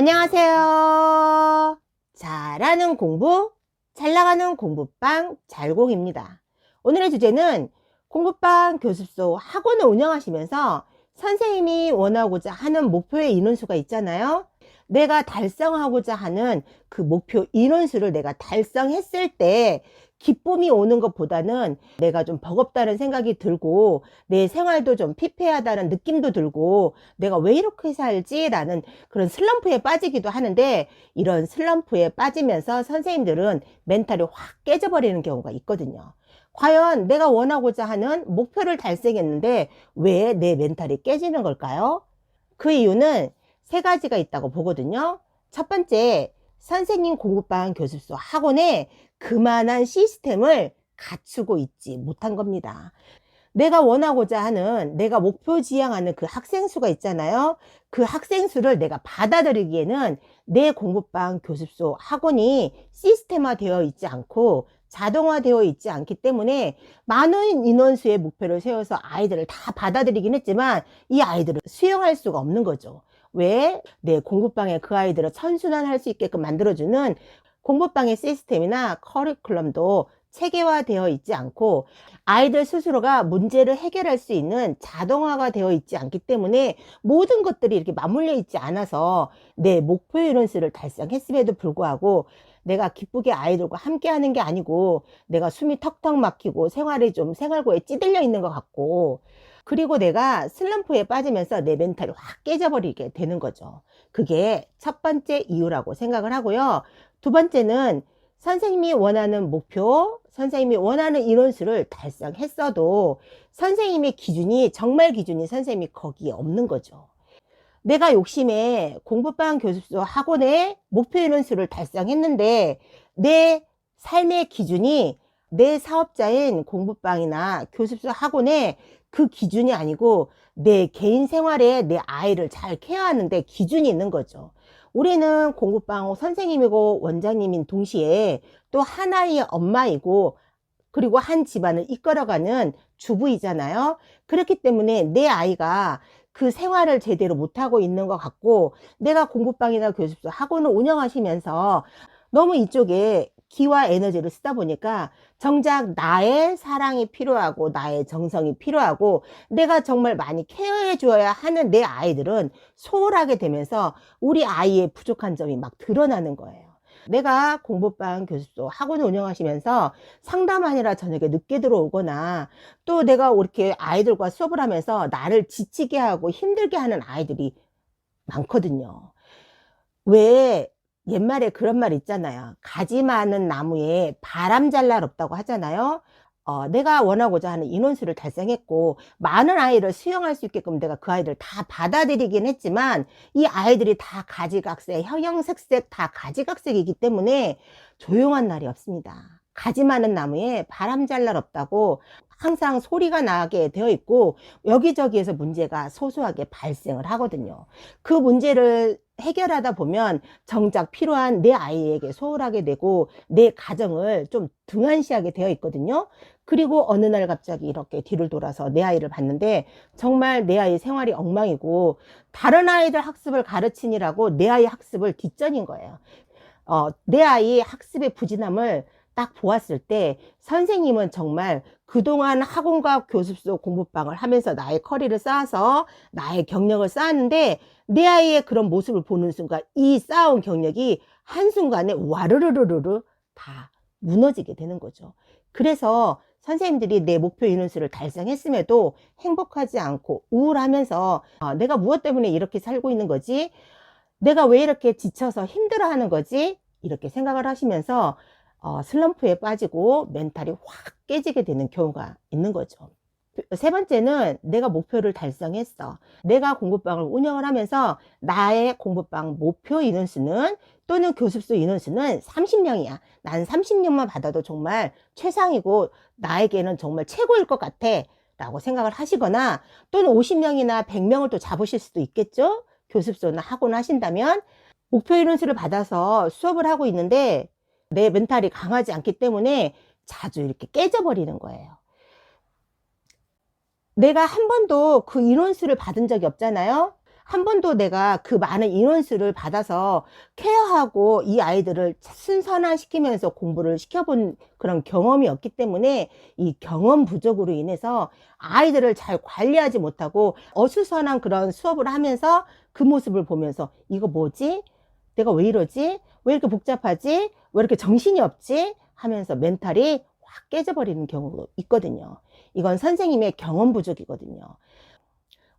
안녕하세요. 잘하는 공부, 잘 나가는 공부방 잘공입니다. 오늘의 주제는 공부방 교습소 학원을 운영하시면서 선생님이 원하고자 하는 목표의 인원수가 있잖아요. 내가 달성하고자 하는 그 목표 인원수를 내가 달성했을 때 기쁨이 오는 것보다는 내가 좀 버겁다는 생각이 들고 내 생활도 좀 피폐하다는 느낌도 들고 내가 왜 이렇게 살지? 라는 그런 슬럼프에 빠지기도 하는데, 이런 슬럼프에 빠지면서 선생님들은 멘탈이 확 깨져버리는 경우가 있거든요. 과연 내가 원하고자 하는 목표를 달성했는데 왜 내 멘탈이 깨지는 걸까요? 그 이유는 세 가지가 있다고 보거든요. 첫 번째, 선생님 공부방 교습소 학원에 그만한 시스템을 갖추고 있지 못한 겁니다. 내가 원하고자 하는, 내가 목표 지향하는 그 학생 수가 있잖아요. 그 학생 수를 내가 받아들이기에는 내 공부방 교습소 학원이 시스템화되어 있지 않고 자동화되어 있지 않기 때문에 많은 인원수의 목표를 세워서 아이들을 다 받아들이긴 했지만 이 아이들을 수용할 수가 없는 거죠. 왜? 내 공부방에 그 아이들을 선순환할 수 있게끔 만들어주는 공부방의 시스템이나 커리큘럼도 체계화되어 있지 않고 아이들 스스로가 문제를 해결할 수 있는 자동화가 되어 있지 않기 때문에 모든 것들이 이렇게 맞물려 있지 않아서 내 목표 인원수를 달성했음에도 불구하고 내가 기쁘게 아이들과 함께 하는 게 아니고 내가 숨이 턱턱 막히고 생활이 좀 생활고에 찌들려 있는 것 같고, 그리고 내가 슬럼프에 빠지면서 내 멘탈이 확 깨져버리게 되는 거죠. 그게 첫 번째 이유라고 생각을 하고요. 두 번째는 선생님이 원하는 목표, 선생님이 원하는 인원수를 달성했어도 선생님의 기준이, 정말 기준이 선생님이 거기에 없는 거죠. 내가 욕심에 공부방 교습소 학원의 목표 인원수를 달성했는데 내 삶의 기준이 내 사업자인 공부방이나 교습소 학원의 그 기준이 아니고 내 개인 생활에 내 아이를 잘 케어하는데 기준이 있는 거죠. 우리는 공부방 선생님이고 원장님인 동시에 또 하나의 엄마이고 그리고 한 집안을 이끌어가는 주부이잖아요. 그렇기 때문에 내 아이가 그 생활을 제대로 못하고 있는 것 같고, 내가 공부방이나 교습소 학원을 운영하시면서 너무 이쪽에 기와 에너지를 쓰다 보니까 정작 나의 사랑이 필요하고 나의 정성이 필요하고 내가 정말 많이 케어해 줘야 하는 내 아이들은 소홀하게 되면서 우리 아이의 부족한 점이 막 드러나는 거예요. 내가 공부방 교습소 학원을 운영하시면서 상담하느라 저녁에 늦게 들어오거나 또 내가 이렇게 아이들과 수업을 하면서 나를 지치게 하고 힘들게 하는 아이들이 많거든요. 왜 옛말에 그런 말 있잖아요. 가지 많은 나무에 바람 잘 날 없다고 하잖아요. 내가 원하고자 하는 인원수를 달성했고 많은 아이를 수용할 수 있게끔 내가 그 아이들 다 받아들이긴 했지만 이 아이들이 다 가지각색, 형형색색 다 가지각색이기 때문에 조용한 날이 없습니다. 가지 많은 나무에 바람 잘 날 없다고 항상 소리가 나게 되어 있고 여기저기에서 문제가 소소하게 발생을 하거든요. 그 문제를 해결하다 보면 정작 필요한 내 아이에게 소홀하게 되고 내 가정을 좀 등한시하게 되어 있거든요. 그리고 어느 날 갑자기 이렇게 뒤를 돌아서 내 아이를 봤는데 정말 내 아이 생활이 엉망이고 다른 아이들 학습을 가르치느라고 내 아이 학습을 뒷전인 거예요. 내 아이 학습의 부진함을 딱 보았을 때 선생님은 정말 그동안 학원과 교습소 공부방을 하면서 나의 커리를 쌓아서 나의 경력을 쌓았는데 내 아이의 그런 모습을 보는 순간 이 쌓아온 경력이 한순간에 와르르르르 다 무너지게 되는 거죠. 그래서 선생님들이 내 목표 인원수를 달성했음에도 행복하지 않고 우울하면서 내가 무엇 때문에 이렇게 살고 있는 거지? 내가 왜 이렇게 지쳐서 힘들어하는 거지? 이렇게 생각을 하시면서 슬럼프에 빠지고 멘탈이 확 깨지게 되는 경우가 있는 거죠. 세 번째는 내가 목표를 달성했어. 내가 공부방을 운영을 하면서 나의 공부방 목표 인원수는 또는 교습소 인원수는 30명이야. 난 30명만 받아도 정말 최상이고 나에게는 정말 최고일 것 같아 라고 생각을 하시거나 또는 50명이나 100명을 또 잡으실 수도 있겠죠. 교습소나 학원 하신다면 목표 인원수를 받아서 수업을 하고 있는데 내 멘탈이 강하지 않기 때문에 자주 이렇게 깨져버리는 거예요. 내가 한 번도 그 인원수를 받은 적이 없잖아요. 한 번도 내가 그 많은 인원수를 받아서 케어하고 이 아이들을 순선화시키면서 공부를 시켜본 그런 경험이 없기 때문에 이 경험 부족으로 인해서 아이들을 잘 관리하지 못하고 어수선한 그런 수업을 하면서 그 모습을 보면서 이거 뭐지? 내가 왜 이러지? 왜 이렇게 복잡하지? 왜 이렇게 정신이 없지? 하면서 멘탈이 확 깨져버리는 경우가 있거든요. 이건 선생님의 경험 부족이거든요.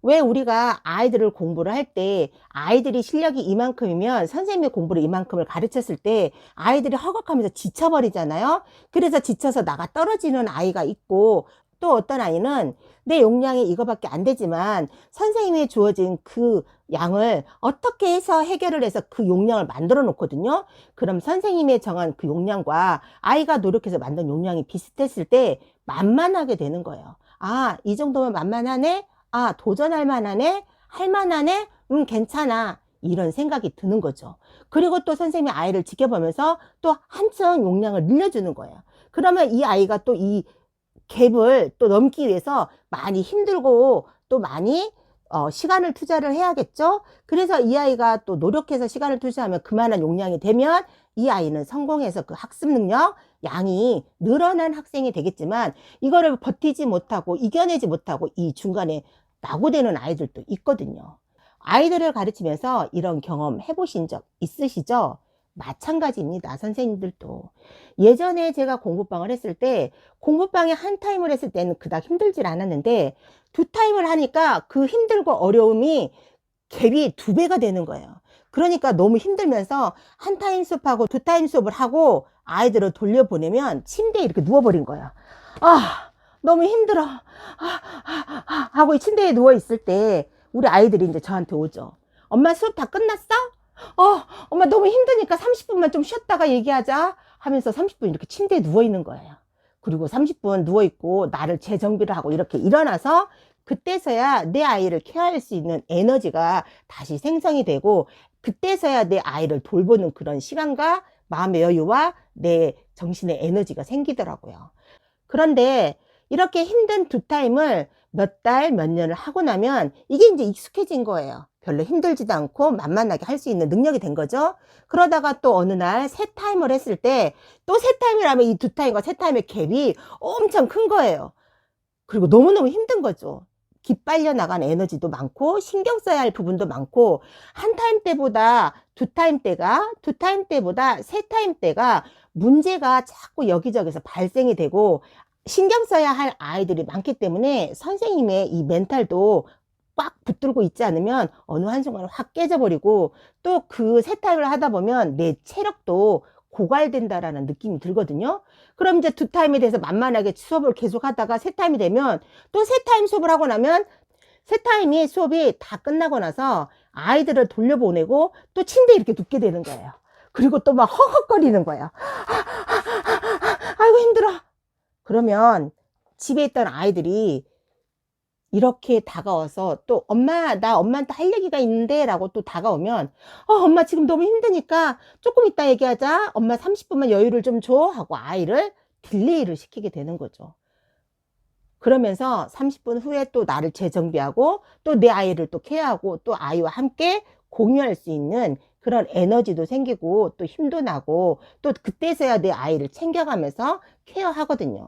왜 우리가 아이들을 공부를 할 때 아이들이 실력이 이만큼이면 선생님이 공부를 이만큼을 가르쳤을 때 아이들이 허걱하면서 지쳐버리잖아요. 그래서 지쳐서 나가 떨어지는 아이가 있고, 또 어떤 아이는 내 용량이 이거밖에 안 되지만 선생님이 주어진 그 양을 어떻게 해서 해결을 해서 그 용량을 만들어 놓거든요. 그럼 선생님의 정한 그 용량과 아이가 노력해서 만든 용량이 비슷했을 때 만만하게 되는 거예요. 아, 이 정도면 만만하네? 아, 도전할 만하네? 할 만하네? 괜찮아. 이런 생각이 드는 거죠. 그리고 또 선생님이 아이를 지켜보면서 또 한층 용량을 늘려주는 거예요. 그러면 이 아이가 또 이 갭을 또 넘기 위해서 많이 힘들고 또 많이 시간을 투자를 해야겠죠. 그래서 이 아이가 또 노력해서 시간을 투자하면 그만한 용량이 되면 이 아이는 성공해서 그 학습 능력 양이 늘어난 학생이 되겠지만, 이거를 버티지 못하고 이겨내지 못하고 이 중간에 낙오되는 아이들도 있거든요. 아이들을 가르치면서 이런 경험 해보신 적 있으시죠? 마찬가지입니다. 선생님들도. 예전에 제가 공부방을 했을 때 공부방에 한 타임을 했을 때는 그닥 힘들질 않았는데 두 타임을 하니까 그 힘들고 어려움이 갭이 2배가 되는 거예요. 그러니까 너무 힘들면서 한 타임 수업하고 두 타임 수업을 하고 아이들을 돌려보내면 침대에 이렇게 누워버린 거예요. 아, 너무 힘들어. 하고 침대에 누워있을 때 우리 아이들이 이제 저한테 오죠. 엄마 수업 다 끝났어? 엄마 너무 힘드니까 30분만 좀 쉬었다가 얘기하자 하면서 30분 이렇게 침대에 누워있는 거예요. 그리고 30분 누워있고 나를 재정비를 하고 이렇게 일어나서 그때서야 내 아이를 케어할 수 있는 에너지가 다시 생성이 되고, 그때서야 내 아이를 돌보는 그런 시간과 마음의 여유와 내 정신의 에너지가 생기더라고요. 그런데 이렇게 힘든 두 타임을 몇 달, 몇 년을 하고 나면 이게 이제 익숙해진 거예요. 별로 힘들지도 않고 만만하게 할 수 있는 능력이 된 거죠. 그러다가 또 어느 날 세 타임을 했을 때 또 세 타임이라면 이 두 타임과 세 타임의 갭이 엄청 큰 거예요. 그리고 너무너무 힘든 거죠. 기빨려 나간 에너지도 많고 신경 써야 할 부분도 많고, 한 타임 때보다 두 타임 때가, 두 타임 때보다 세 타임 때가 문제가 자꾸 여기저기서 발생이 되고 신경 써야 할 아이들이 많기 때문에 선생님의 이 멘탈도 꽉 붙들고 있지 않으면 어느 한순간에 확 깨져버리고, 또 그 세 타임을 하다 보면 내 체력도 고갈된다라는 느낌이 들거든요. 그럼 이제 두 타임에 대해서 만만하게 수업을 계속 하다가 세 타임이 되면 또 세 타임 수업을 하고 나면 세 타임이 수업이 다 끝나고 나서 아이들을 돌려보내고 또 침대에 이렇게 눕게 되는 거예요. 그리고 또 막 허헉거리는 거예요. 아이고 힘들어. 그러면 집에 있던 아이들이 이렇게 다가와서 또 엄마, 나 엄마한테 할 얘기가 있는데 라고 또 다가오면 엄마 지금 너무 힘드니까 조금 이따 얘기하자, 엄마 30분만 여유를 좀 줘 하고 아이를 딜레이를 시키게 되는 거죠. 그러면서 30분 후에 또 나를 재정비하고 또 내 아이를 또 케어하고 또 아이와 함께 공유할 수 있는 그런 에너지도 생기고 또 힘도 나고, 또 그때서야 내 아이를 챙겨가면서 케어하거든요.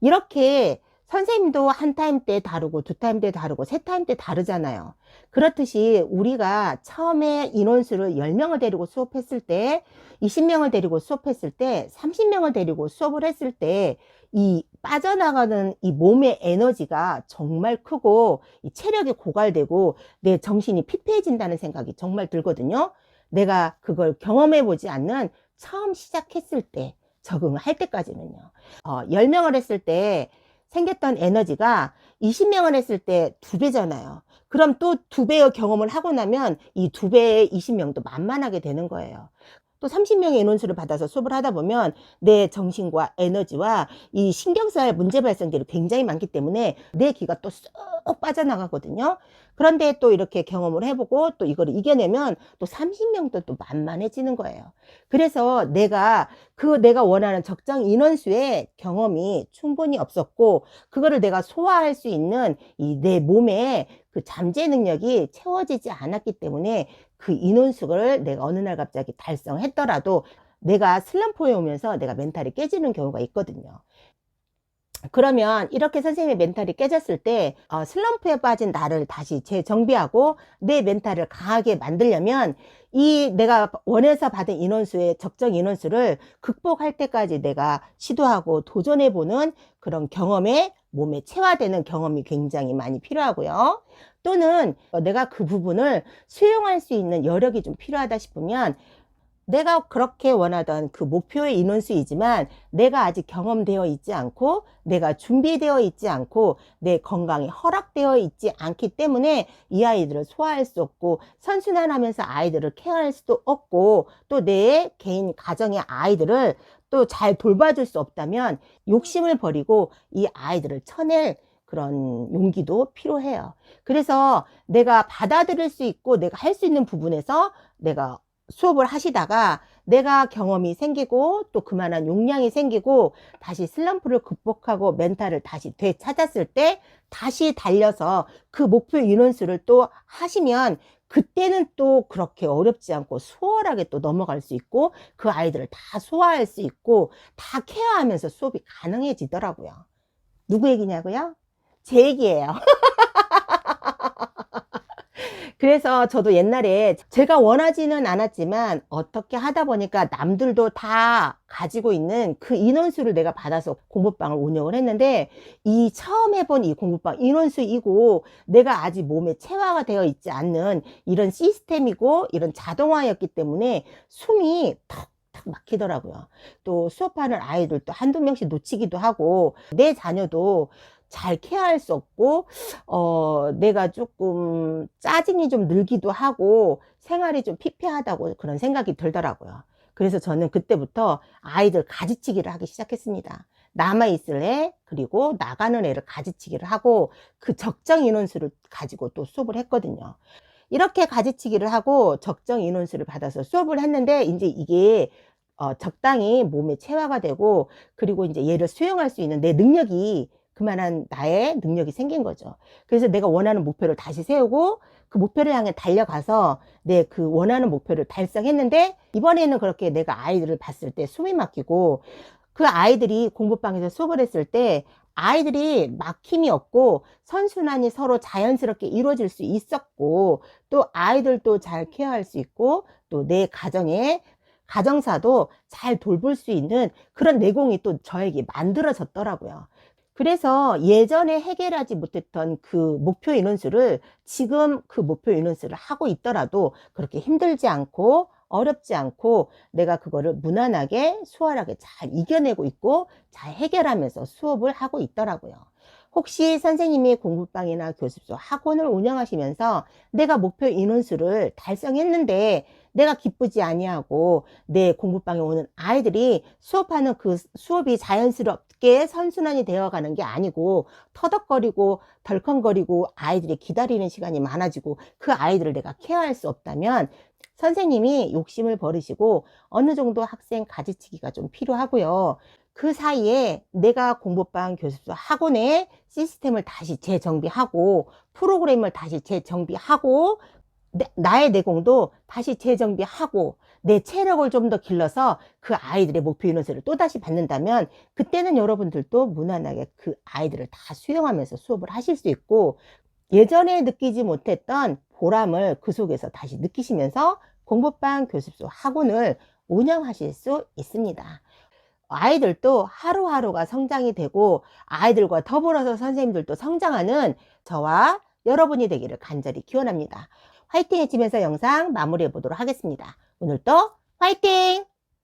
이렇게 선생님도 한 타임 때 다르고 두 타임 때 다르고 세 타임 때 다르잖아요. 그렇듯이 우리가 처음에 인원수를 10명을 데리고 수업했을 때, 20명을 데리고 수업했을 때, 30명을 데리고 수업을 했을 때 이 빠져나가는 이 몸의 에너지가 정말 크고 이 체력이 고갈되고 내 정신이 피폐해진다는 생각이 정말 들거든요. 내가 그걸 경험해 보지 않는 처음 시작했을 때, 적응을 할 때까지는요. 10명을 했을 때 생겼던 에너지가 20명을 했을 때 2배잖아요. 그럼 또 2배의 경험을 하고 나면 이 2배의 20명도 만만하게 되는 거예요. 또 30명의 인원수를 받아서 수업을 하다 보면 내 정신과 에너지와 이 신경 써야 할 문제 발생들이 굉장히 많기 때문에 내 기가 또 쑥 쏙 빠져나가거든요. 그런데 또 이렇게 경험을 해보고 또 이걸 이겨내면 또 30명도 또 만만해지는 거예요. 그래서 내가 원하는 적정 인원수의 경험이 충분히 없었고, 그거를 내가 소화할 수 있는 이 내 몸에 그 잠재 능력이 채워지지 않았기 때문에 그 인원수를 내가 어느 날 갑자기 달성했더라도 내가 슬럼프에 오면서 내가 멘탈이 깨지는 경우가 있거든요. 그러면 이렇게 선생님의 멘탈이 깨졌을 때 슬럼프에 빠진 나를 다시 재정비하고 내 멘탈을 강하게 만들려면 이 내가 원해서 받은 인원수의 적정 인원수를 극복할 때까지 내가 시도하고 도전해보는 그런 경험에 몸에 체화되는 경험이 굉장히 많이 필요하고요. 또는 내가 그 부분을 수용할 수 있는 여력이 좀 필요하다 싶으면 내가 그렇게 원하던 그 목표의 인원수이지만 내가 아직 경험되어 있지 않고 내가 준비되어 있지 않고 내 건강이 허락되어 있지 않기 때문에 이 아이들을 소화할 수 없고 선순환하면서 아이들을 케어할 수도 없고 또 내 개인 가정의 아이들을 또 잘 돌봐줄 수 없다면 욕심을 버리고 이 아이들을 쳐낼 그런 용기도 필요해요. 그래서 내가 받아들일 수 있고 내가 할 수 있는 부분에서 내가 수업을 하시다가 내가 경험이 생기고 또 그만한 용량이 생기고 다시 슬럼프를 극복하고 멘탈을 다시 되찾았을 때 다시 달려서 그 목표 인원수를 또 하시면 그때는 또 그렇게 어렵지 않고 수월하게 또 넘어갈 수 있고 그 아이들을 다 소화할 수 있고 다 케어하면서 수업이 가능해지더라고요. 누구 얘기냐고요? 제 얘기예요. 그래서 저도 옛날에 제가 원하지는 않았지만 어떻게 하다 보니까 남들도 다 가지고 있는 그 인원수를 내가 받아서 공부방을 운영을 했는데 이 처음 해본 이 공부방 인원수이고 내가 아직 몸에 체화가 되어 있지 않는 이런 시스템이고 이런 자동화였기 때문에 숨이 턱턱 막히더라고요. 또 수업하는 아이들도 한두 명씩 놓치기도 하고 내 자녀도 잘 케어할 수 없고 내가 조금 짜증이 좀 늘기도 하고 생활이 좀 피폐하다고 그런 생각이 들더라고요. 그래서 저는 그때부터 아이들 가지치기를 하기 시작했습니다. 남아있을 애 그리고 나가는 애를 가지치기를 하고 그 적정 인원수를 가지고 또 수업을 했거든요. 이렇게 가지치기를 하고 적정 인원수를 받아서 수업을 했는데 이제 이게 적당히 몸에 체화가 되고 그리고 이제 얘를 수용할 수 있는 내 능력이 그만한 나의 능력이 생긴 거죠. 그래서 내가 원하는 목표를 다시 세우고 그 목표를 향해 달려가서 내 그 원하는 목표를 달성했는데 이번에는 그렇게 내가 아이들을 봤을 때 숨이 막히고 그 아이들이 공부방에서 수업을 했을 때 아이들이 막힘이 없고 선순환이 서로 자연스럽게 이루어질 수 있었고 또 아이들도 잘 케어할 수 있고 또 내 가정에 가정사도 잘 돌볼 수 있는 그런 내공이 또 저에게 만들어졌더라고요. 그래서 예전에 해결하지 못했던 그 목표 인원수를 지금 그 목표 인원수를 하고 있더라도 그렇게 힘들지 않고 어렵지 않고 내가 그거를 무난하게 수월하게 잘 이겨내고 있고 잘 해결하면서 수업을 하고 있더라고요. 혹시 선생님이 공부방이나 교습소 학원을 운영하시면서 내가 목표 인원수를 달성했는데 내가 기쁘지 아니하고 내 공부방에 오는 아이들이 수업하는 그 수업이 자연스럽게 선순환이 되어가는 게 아니고 터덕거리고 덜컹거리고 아이들이 기다리는 시간이 많아지고 그 아이들을 내가 케어할 수 없다면 선생님이 욕심을 버리시고 어느 정도 학생 가지치기가 좀 필요하고요. 그 사이에 내가 공부방 교습소 학원의 시스템을 다시 재정비하고 프로그램을 다시 재정비하고 나의 내공도 다시 재정비하고 내 체력을 좀 더 길러서 그 아이들의 목표 인원수를 또다시 받는다면 그때는 여러분들도 무난하게 그 아이들을 다 수용하면서 수업을 하실 수 있고 예전에 느끼지 못했던 보람을 그 속에서 다시 느끼시면서 공부방 교습소 학원을 운영하실 수 있습니다. 아이들도 하루하루가 성장이 되고 아이들과 더불어서 선생님들도 성장하는 저와 여러분이 되기를 간절히 기원합니다. 화이팅 해치면서 영상 마무리해 보도록 하겠습니다. 오늘도 화이팅!